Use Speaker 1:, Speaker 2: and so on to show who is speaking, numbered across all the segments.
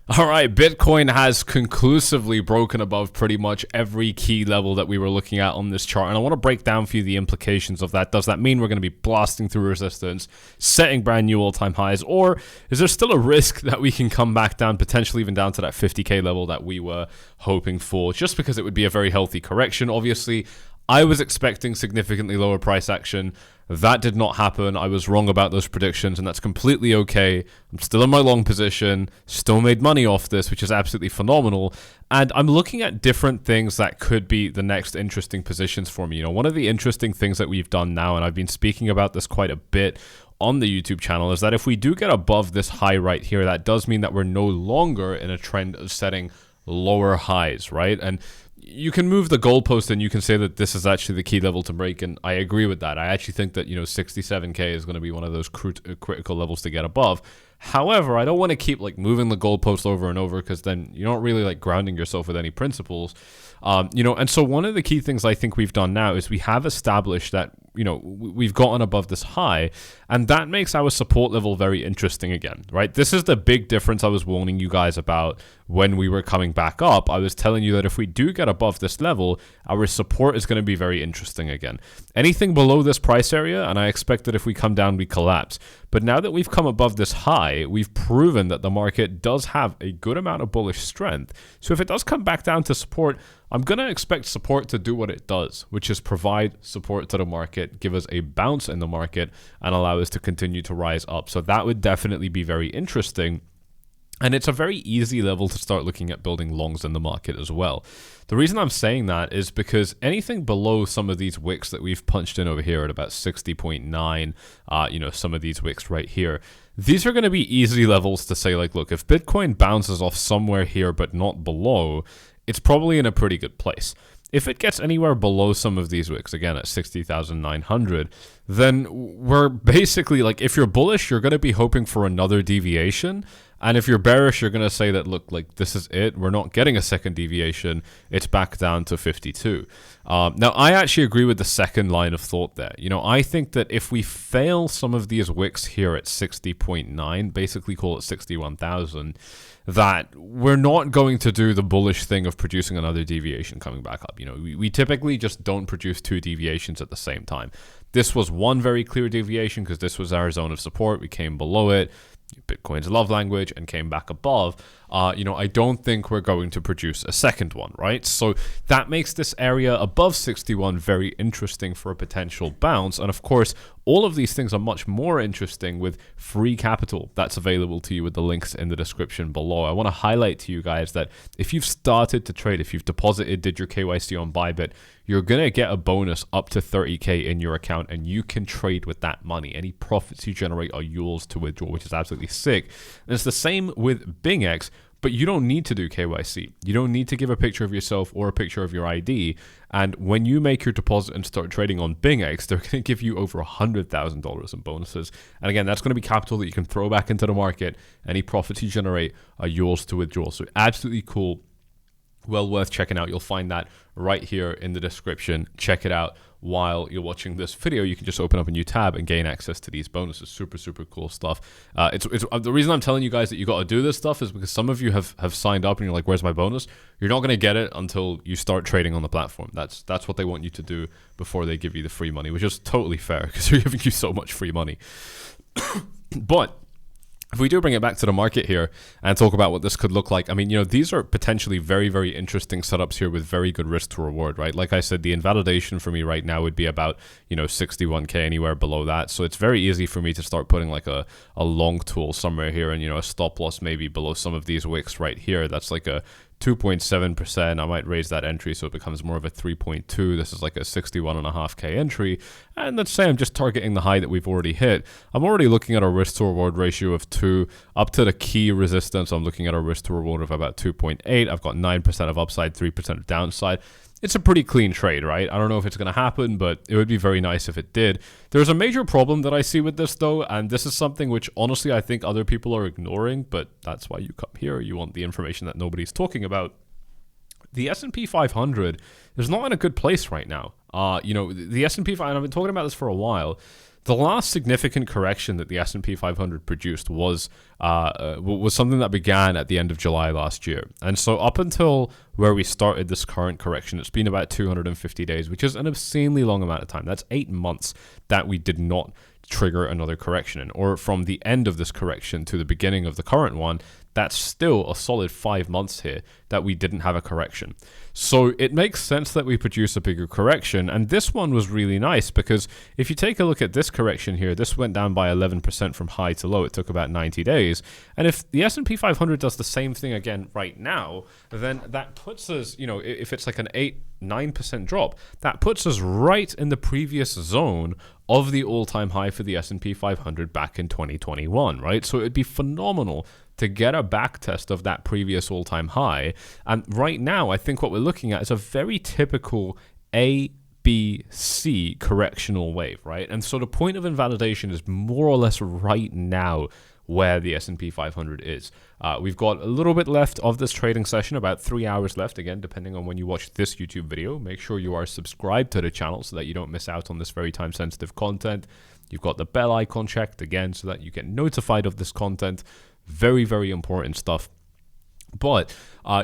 Speaker 1: All right, Bitcoin has conclusively broken above pretty much every key level that we were looking at on this chart. And I want to break down for you the implications of that. Does that mean we're going to be blasting through resistance, setting brand new all-time highs? Or is there still a risk that we can come back down, potentially even down to that 50K level that we were hoping for, just because it would be a very healthy correction? Obviously, I was expecting significantly lower price action. That did not happen. I was wrong about those predictions, and that's completely okay. I'm still in my long position, still made money off this, which is absolutely phenomenal. And I'm looking at different things that could be the next interesting positions for me. You know, one of the interesting things that we've done now, and I've been speaking about this quite a bit on the YouTube channel, is that if we do get above this high right here, that does mean that we're no longer in a trend of setting lower highs, right? And you can move the goalpost and you can say that this is actually the key level to break, and I agree with that. I actually think that, 67K is going to be one of those critical levels to get above. However, I don't want to keep moving the goalpost over and over, because then you're not really grounding yourself with any principles. And so one of the key things I think we've done now is we have established that, we've gotten above this high, and that makes our support level very interesting again, right? This is the big difference I was warning you guys about when we were coming back up. I was telling you that if we do get above this level, our support is going to be very interesting again. Anything below this price area, and I expect that if we come down, we collapse. But now that we've come above this high, we've proven that the market does have a good amount of bullish strength. So if it does come back down to support, I'm going to expect support to do what it does, which is provide support to the market, give us a bounce in the market, and allow us to continue to rise up. So that would definitely be very interesting. And it's a very easy level to start looking at building longs in the market as well. The reason I'm saying that is because anything below some of these wicks that we've punched in over here at about 60.9, some of these wicks right here, these are going to be easy levels to say, look, if Bitcoin bounces off somewhere here but not below, it's probably in a pretty good place. If it gets anywhere below some of these wicks, again at 60,900, then we're basically, if you're bullish, you're going to be hoping for another deviation. And if you're bearish, you're going to say that, look, this is it. We're not getting a second deviation. It's back down to 52. Now, I actually agree with the second line of thought there. I think that if we fail some of these wicks here at 60.9, basically call it 61,000, that we're not going to do the bullish thing of producing another deviation coming back up. We typically just don't produce two deviations at the same time. This was one very clear deviation because this was our zone of support. We came below it, Bitcoin's love language, and came back above. I don't think we're going to produce a second one, right? So that makes this area above 61 very interesting for a potential bounce. And of course, all of these things are much more interesting with free capital that's available to you with the links in the description below. I want to highlight to you guys that if you've started to trade, if you've did your KYC on Bybit, you're going to get a bonus up to 30K in your account, and you can trade with that money. Any profits you generate are yours to withdraw, which is absolutely sick. And it's the same with BingX, but you don't need to do KYC. You don't need to give a picture of yourself or a picture of your ID. And when you make your deposit and start trading on BingX, they're going to give you over $100,000 in bonuses. And again, that's going to be capital that you can throw back into the market. Any profits you generate are yours to withdraw. So absolutely cool. Well worth checking out. You'll find that right here in the description. Check it out while you're watching this video. You can just open up a new tab and gain access to these bonuses. Super, super cool stuff. It's the reason I'm telling you guys that you got to do this stuff is because some of you have signed up and you're like, where's my bonus? You're not going to get it until you start trading on the platform. That's what they want you to do before they give you the free money, which is totally fair because they're giving you so much free money. But if we do bring it back to the market here and talk about what this could look like, I mean, these are potentially very, very interesting setups here with very good risk to reward, right? Like I said, the invalidation for me right now would be about, 61K, anywhere below that. So it's very easy for me to start putting a long tool somewhere here and, a stop loss maybe below some of these wicks right here. That's like a 2.7%. I might raise that entry so it becomes more of a 3.2. This is like a 61.5K entry. And let's say I'm just targeting the high that we've already hit. I'm already looking at a risk to reward ratio of 2 up to the key resistance. I'm looking at a risk to reward of about 2.8. I've got 9% of upside, 3% of downside. It's a pretty clean trade, right? I don't know if it's going to happen, but it would be very nice if it did. There's a major problem that I see with this, though, and this is something which, honestly, I think other people are ignoring, but that's why you come here. You want the information that nobody's talking about. The S&P 500 is not in a good place right now. The S&P 500, and I've been talking about this for a while, The last significant correction that the S&P 500 produced was something that began at the end of July last year. And so up until where we started this current correction, it's been about 250 days, which is an obscenely long amount of time. That's 8 months that we did not trigger another correction in. Or from the end of this correction to the beginning of the current one, that's still a solid 5 months here that we didn't have a correction. So it makes sense that we produce a bigger correction, and this one was really nice because if you take a look at this correction here, this went down by 11% from high to low. It took about 90 days, and if the S&P 500 does the same thing again right now, then that puts us, you know, if it's like an 8-9% drop, that puts us right in the previous zone of the all-time high for the S&P 500 back in 2021, right? So it'd be phenomenal to get a back test of that previous all-time high. And right now, I think what we're looking at is a very typical A, B, C correctional wave, right? And so the point of invalidation is more or less right now where the S&P 500 is. We've got a little bit left of this trading session, about 3 hours left, again, depending on when you watch this YouTube video. Make sure you are subscribed to the channel so that you don't miss out on this very time-sensitive content. You've got the bell icon checked, again, so that you get notified of this content. Very, very important stuff. But,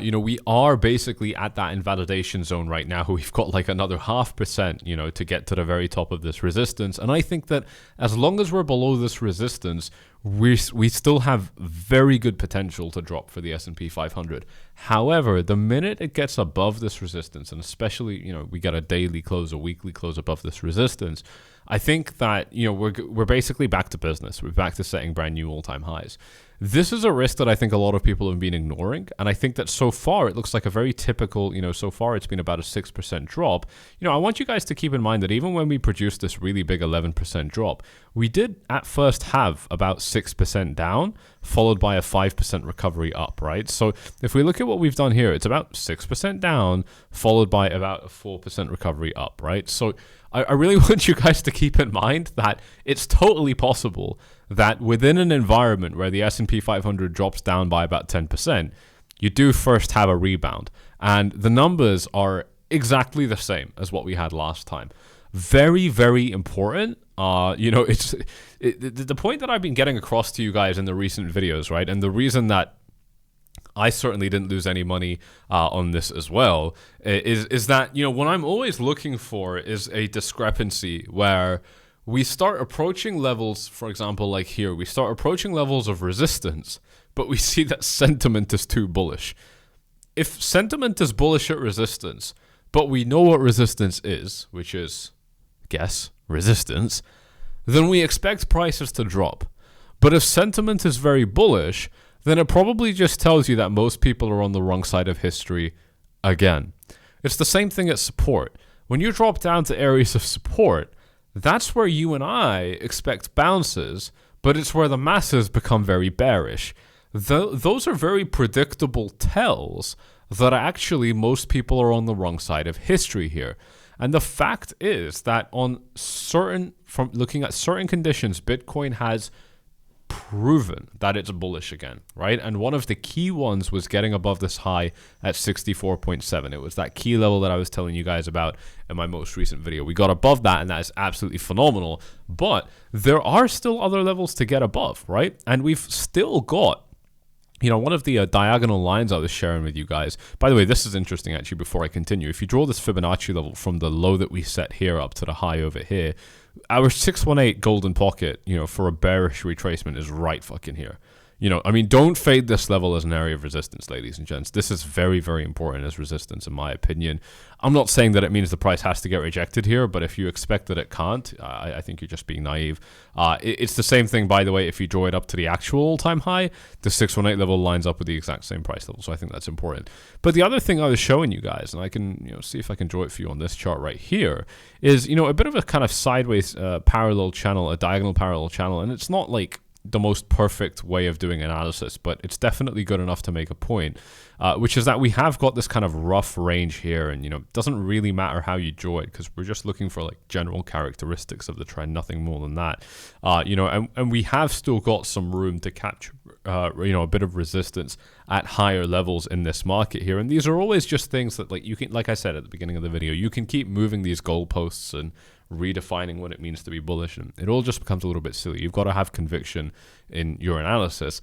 Speaker 1: you know, we are basically at that invalidation zone right now. We've got like another 0.5%, you know, to get to the very top of this resistance. And I think that as long as we're below this resistance, we still have very good potential to drop for the S&P 500. However, the minute it gets above this resistance, and especially, you know, we got a daily close, a weekly close above this resistance, I think that, you know, we're basically back to business. We're back to setting brand new all-time highs. This is a risk that I think a lot of people have been ignoring, and I think that so far it looks like a very typical, you know, so far it's been about a 6% drop. You know, I want you guys to keep in mind that even when we produced this really big 11% drop, we did at first have about 6% down, followed by a 5% recovery up, right? So if we look at what we've done here, it's about 6% down, followed by about a 4% recovery up, right? So I really want you guys to keep in mind that it's totally possible that within an environment where the S&P 500 drops down by about 10%, you do first have a rebound. And the numbers are exactly the same as what we had last time. Very, very important. You know, the point that I've been getting across to you guys in the recent videos, right? And the reason that I certainly didn't lose any money on this as well, is that, you know, what I'm always looking for is a discrepancy where we start approaching levels, for example, like here, we start approaching levels of resistance, but we see that sentiment is too bullish. If sentiment is bullish at resistance, but we know what resistance is, which is, guess, resistance, then we expect prices to drop. But if sentiment is very bullish, then it probably just tells you that most people are on the wrong side of history again. It's the same thing at support. When you drop down to areas of support, that's where you and I expect bounces, but it's where the masses become very bearish. Those are very predictable tells that actually most people are on the wrong side of history here. And the fact is that from looking at certain conditions, Bitcoin has proven that it's bullish again, right? And one of the key ones was getting above this high at 64.7. It was that key level that I was telling you guys about in my most recent video. We got above that, and that is absolutely phenomenal. But there are still other levels to get above, right? And we've still got, you know, one of the diagonal lines I was sharing with you guys. By the way, this is interesting actually before I continue. If you draw this Fibonacci level from the low that we set here up to the high over here, our 618 golden pocket, you know, for a bearish retracement is right fucking here. You know, I mean, don't fade this level as an area of resistance, ladies and gents. This is very, very important as resistance, in my opinion. I'm not saying that it means the price has to get rejected here, but if you expect that it can't, I think you're just being naive. It's the same thing, by the way, if you draw it up to the actual all-time high, the 618 level lines up with the exact same price level, so I think that's important. But the other thing I was showing you guys, and I can, you know, see if I can draw it for you on this chart right here, is, you know, a bit of a kind of sideways parallel channel, a diagonal parallel channel, and it's not like the most perfect way of doing analysis, but it's definitely good enough to make a point, which is that we have got this kind of rough range here, and, you know, it doesn't really matter how you draw it because we're just looking for like general characteristics of the trend, nothing more than that. You know, and we have still got some room to capture, you know, a bit of resistance at higher levels in this market here, and these are always just things that, like, you can, like I said at the beginning of the video, you can keep moving these goalposts and redefining what it means to be bullish, and it all just becomes a little bit silly. You've got to have conviction in your analysis.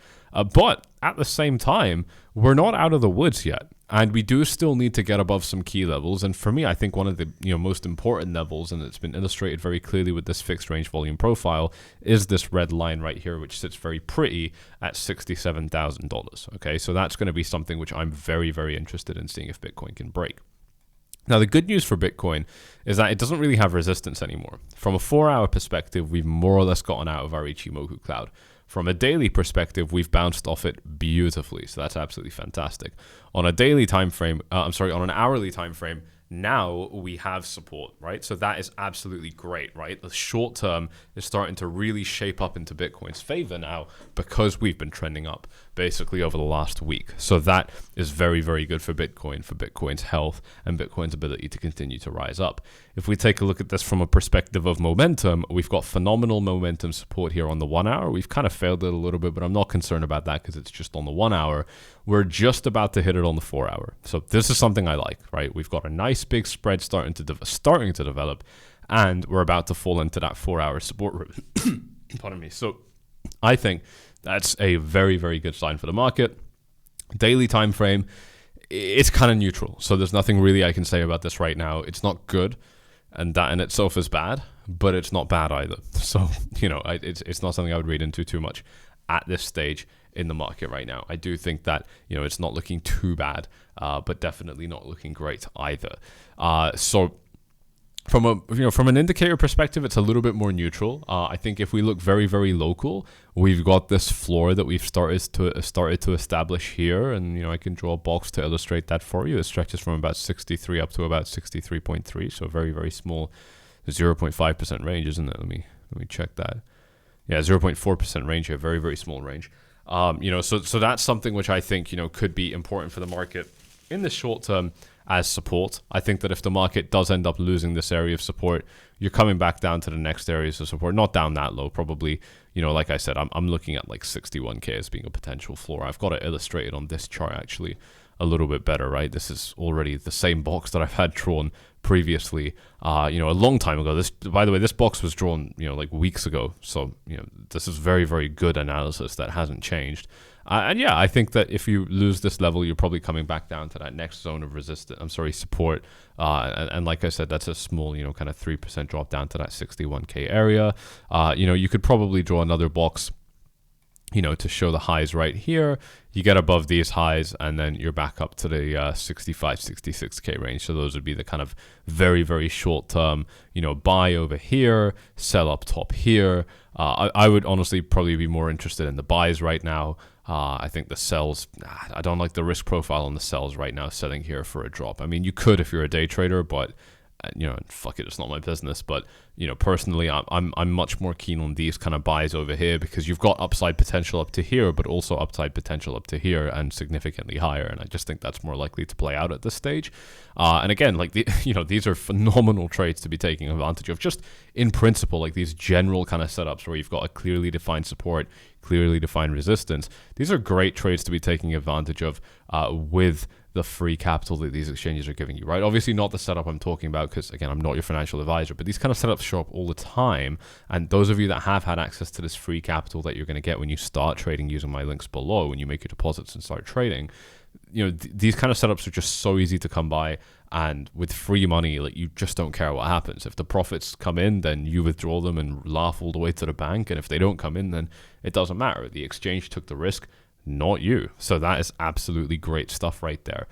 Speaker 1: But at the same time, we're not out of the woods yet. And we do still need to get above some key levels. And for me, I think one of the most important levels, and it's been illustrated very clearly with this fixed range volume profile, is this red line right here, which sits very pretty at $67,000. Okay, so that's going to be something which I'm very, very interested in seeing if Bitcoin can break. Now, the good news for Bitcoin is that it doesn't really have resistance anymore. From a 4-hour perspective, we've more or less gotten out of our Ichimoku cloud. From a daily perspective, we've bounced off it beautifully, so that's absolutely fantastic. On a daily time frame, on an hourly time frame, now we have support, right? So that is absolutely great, right? The short term is starting to really shape up into Bitcoin's favor now because we've been trending up basically over the last week. So that is very, very good for Bitcoin's health and Bitcoin's ability to continue to rise up. If we take a look at this from a perspective of momentum, we've got phenomenal momentum support here on the 1 hour. We've kind of failed it a little bit, but I'm not concerned about that because it's just on the 1 hour. We're just about to hit it on the 4 hour. So this is something I like, right? We've got a nice big spread starting to develop, and we're about to fall into that 4 hour support room. Pardon me. So I think that's a very, very good sign for the market. Daily time frame, it's kind of neutral. So there's nothing really I can say about this right now. It's not good, and that in itself is bad, but it's not bad either. So, it's not something I would read into too much at this stage in the market right now. I do think that, it's not looking too bad, but definitely not looking great either. So from an indicator perspective, it's a little bit more neutral. I think if we look very, very local, we've got this floor that we've started to establish here, and I can draw a box to illustrate that for you. It stretches from about 63 up to about 63.3, so very, very small 0.5% range, isn't it? Let me check that. Yeah, 0.4% range here, very, very small range. So that's something which I think could be important for the market in the short term as support. I think that if the market does end up losing this area of support, you're coming back down to the next areas of support, not down that low, probably, like I said, I'm looking at like 61K as being a potential floor. I've got it illustrated on this chart actually a little bit better, right? This is already the same box that I've had drawn previously, a long time ago. By the way, this box was drawn, like weeks ago. So, this is very, very good analysis that hasn't changed. And yeah, I think that if you lose this level, you're probably coming back down to that next zone of support. And like I said, that's a small, kind of 3% drop down to that 61K area. You could probably draw another box, to show the highs right here. You get above these highs, and then you're back up to the 65, 66K range. So those would be the kind of very, very short term, buy over here, sell up top here. I would honestly probably be more interested in the buys right now. I think the sells, I don't like the risk profile on the sells right now, selling here for a drop. I mean, you could if you're a day trader, but fuck it, it's not my business. But personally, I'm much more keen on these kind of buys over here because you've got upside potential up to here, but also upside potential up to here and significantly higher. And I just think that's more likely to play out at this stage. And again, like these are phenomenal trades to be taking advantage of. Just in principle, like these general kind of setups where you've got a clearly defined support, clearly defined resistance. These are great trades to be taking advantage of with the free capital that these exchanges are giving you, right? Obviously not the setup I'm talking about because, again, I'm not your financial advisor, but these kind of setups show up all the time. And those of you that have had access to this free capital that you're going to get when you start trading using my links below, when you make your deposits and start trading, these kind of setups are just so easy to come by. And with free money, like you just don't care what happens. If the profits come in, then you withdraw them and laugh all the way to the bank. And if they don't come in, then it doesn't matter. The exchange took the risk, not you. So that is absolutely great stuff right there.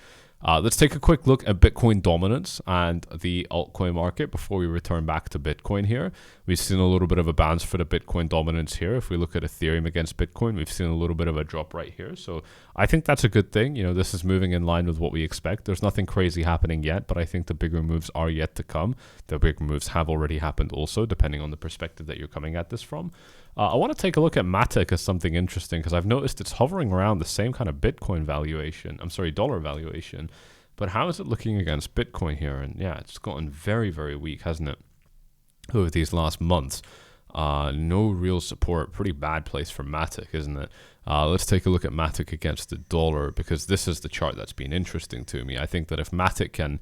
Speaker 1: Let's take a quick look at Bitcoin dominance and the altcoin market before we return back to Bitcoin here. We've seen a little bit of a bounce for the Bitcoin dominance here. If we look at Ethereum against Bitcoin, we've seen a little bit of a drop right here. So I think that's a good thing. This is moving in line with what we expect. There's nothing crazy happening yet, but I think the bigger moves are yet to come. The bigger moves have already happened also, depending on the perspective that you're coming at this from. I want to take a look at Matic as something interesting because I've noticed it's hovering around the same kind of Bitcoin valuation. Dollar valuation. But how is it looking against Bitcoin here? And yeah, it's gotten very, very weak, hasn't it? Over these last months. No real support. Pretty bad place for Matic, isn't it? Let's take a look at Matic against the dollar because this is the chart that's been interesting to me. I think that if Matic can,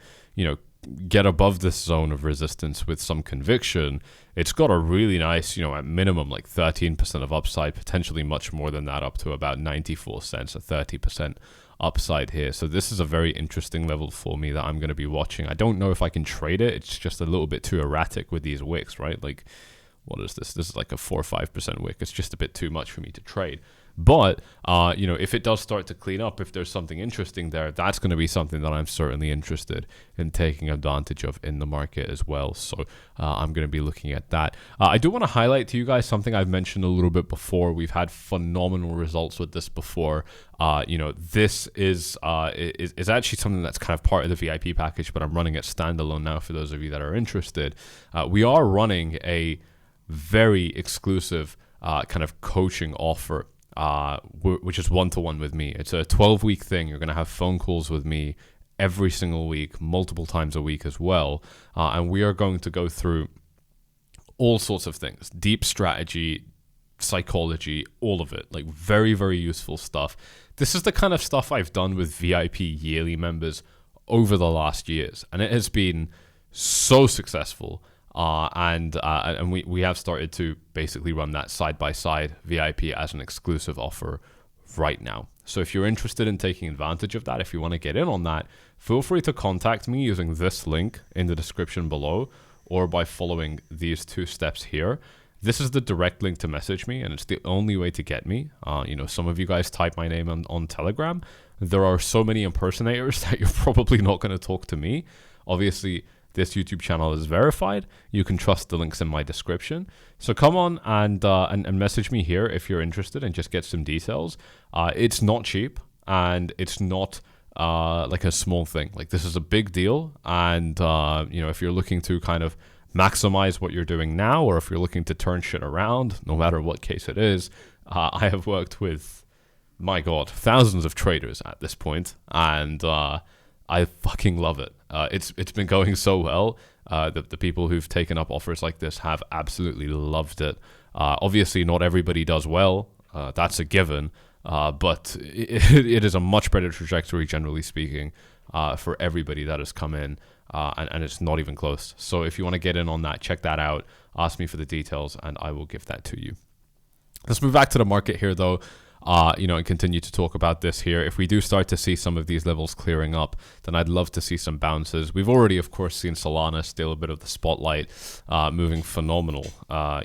Speaker 1: get above this zone of resistance with some conviction, it's got a really nice, at minimum like 13% of upside, potentially much more than that, up to about 94 cents, a 30% upside here. So this is a very interesting level for me that I'm going to be watching. I don't know if I can trade it. It's just a little bit too erratic with these wicks, right? Like, what is this? This is like a 4 or 5% wick. It's just a bit too much for me to trade. But, if it does start to clean up, if there's something interesting there, that's going to be something that I'm certainly interested in taking advantage of in the market as well. So I'm going to be looking at that. I do want to highlight to you guys something I've mentioned a little bit before. We've had phenomenal results with this before. This is actually something that's kind of part of the VIP package, but I'm running it standalone now for those of you that are interested. We are running a very exclusive kind of coaching offer, which is one-to-one with me. It's a 12-week thing. You're going to have phone calls with me every single week, multiple times a week as well. And we are going to go through all sorts of things, deep strategy, psychology, all of it, like very, very useful stuff. This is the kind of stuff I've done with VIP yearly members over the last years, and it has been so successful. And we have started to basically run that side-by-side VIP as an exclusive offer right now. So if you're interested in taking advantage of that, if you want to get in on that, feel free to contact me using this link in the description below, or by following these 2 steps here. This is the direct link to message me, and it's the only way to get me. Some of you guys type my name on Telegram. There are so many impersonators that you're probably not going to talk to me. Obviously, this YouTube channel is verified. You can trust the links in my description. So come on and message me here if you're interested and just get some details. It's not cheap, and it's not like a small thing. Like, this is a big deal. And, if you're looking to kind of maximize what you're doing now, or if you're looking to turn shit around, no matter what case it is, I have worked with, my God, thousands of traders at this point, and I fucking love it. It's been going so well. The people who've taken up offers like this have absolutely loved it. Obviously, not everybody does well. That's a given. But it is a much better trajectory, generally speaking, for everybody that has come in. And it's not even close. So if you want to get in on that, check that out. Ask me for the details, and I will give that to you. Let's move back to the market here, though. And continue to talk about this here. If we do start to see some of these levels clearing up, then I'd love to see some bounces. We've already, of course, seen Solana steal a bit of the spotlight, moving phenomenal,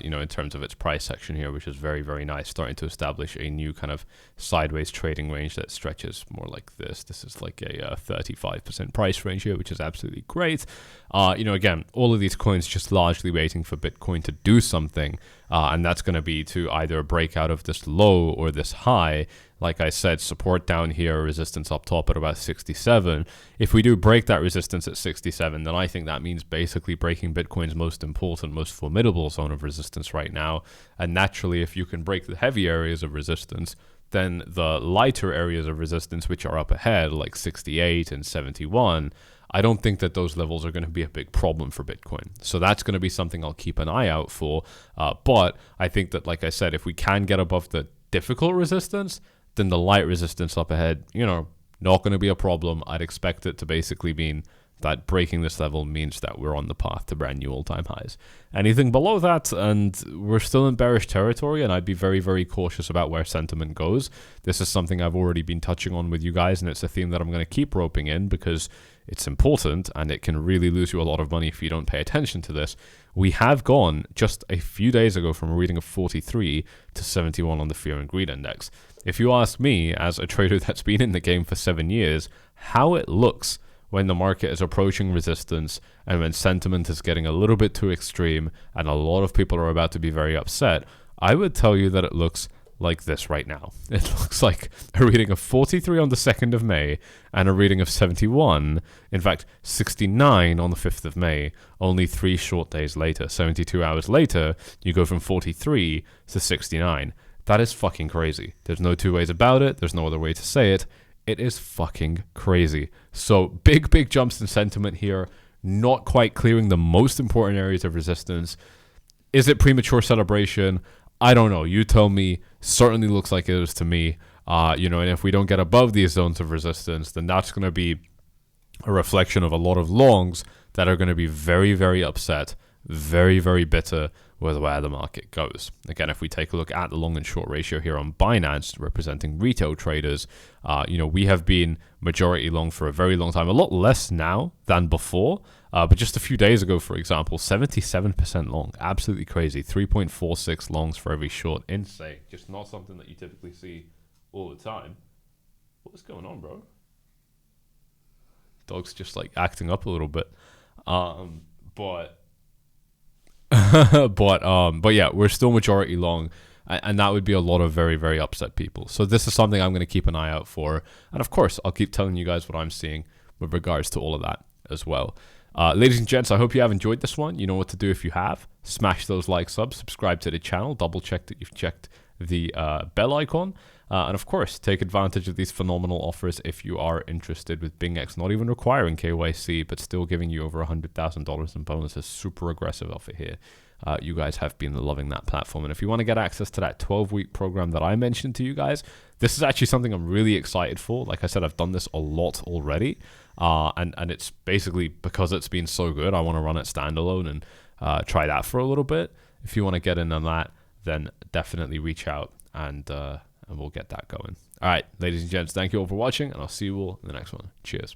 Speaker 1: in terms of its price action here, which is very, very nice, starting to establish a new kind of sideways trading range that stretches more like this. This is like a 35% price range here, which is absolutely great. Again, all of these coins just largely waiting for Bitcoin to do something, and that's going to be to either break out of this low or this high. Like I said, support down here, resistance up top at about 67. If we do break that resistance at 67, then I think that means basically breaking Bitcoin's most important, most formidable zone of resistance right now. And naturally, if you can break the heavy areas of resistance, then the lighter areas of resistance, which are up ahead, like 68 and 71, I don't think that those levels are going to be a big problem for Bitcoin. So that's going to be something I'll keep an eye out for. But I think that, like I said, if we can get above the difficult resistance, then the light resistance up ahead, not going to be a problem. I'd expect it to basically mean that breaking this level means that we're on the path to brand new all-time highs. Anything below that, and we're still in bearish territory, and I'd be very, very cautious about where sentiment goes. This is something I've already been touching on with you guys, and it's a theme that I'm going to keep roping in because it's important, and it can really lose you a lot of money if you don't pay attention to this. We have gone just a few days ago from a reading of 43 to 71 on the Fear and Greed Index. If you ask me, as a trader that's been in the game for 7 years, how it looks when the market is approaching resistance and when sentiment is getting a little bit too extreme and a lot of people are about to be very upset, I would tell you that it looks like this right now. It looks like a reading of 43 on the 2nd of May and a reading of 71, in fact 69 on the 5th of May, only 3 short days later. 72 hours later, you go from 43 to 69. That is fucking crazy. There's no two ways about it. There's no other way to say it. It is fucking crazy. So big, big jumps in sentiment here. Not quite clearing the most important areas of resistance. Is it premature celebration? I don't know. You tell me. Certainly looks like it is to me. And if we don't get above these zones of resistance, then that's going to be a reflection of a lot of longs that are going to be very, very upset, very, very bitter with where the market goes. Again, if we take a look at the long and short ratio here on Binance, representing retail traders, we have been majority long for a very long time, a lot less now than before. But just a few days ago, for example, 77% long, absolutely crazy. 3.46 longs for every short, insane. Just not something that you typically see all the time. What's going on, bro? Dog's just like acting up a little bit. But yeah, we're still majority long, and that would be a lot of very, very upset people. So this is something I'm going to keep an eye out for, and of course I'll keep telling you guys what I'm seeing with regards to all of that as well. Ladies and gents, I hope you have enjoyed this one. You know what to do if you have. Smash those like, subscribe to the channel, double check that you've checked the bell icon, and of course take advantage of these phenomenal offers if you are interested with BingX, not even requiring KYC but still giving you over $100,000 in bonuses. Super aggressive offer here. You guys have been loving that platform, and if you want to get access to that 12-week program that I mentioned to you guys, this is actually something I'm really excited for. Like I said, I've done this a lot already, and it's basically because it's been so good, I want to run it standalone and try that for a little bit. If you want to get in on that, then definitely reach out, and we'll get that going. All right, ladies and gents, thank you all for watching, and I'll see you all in the next one. Cheers.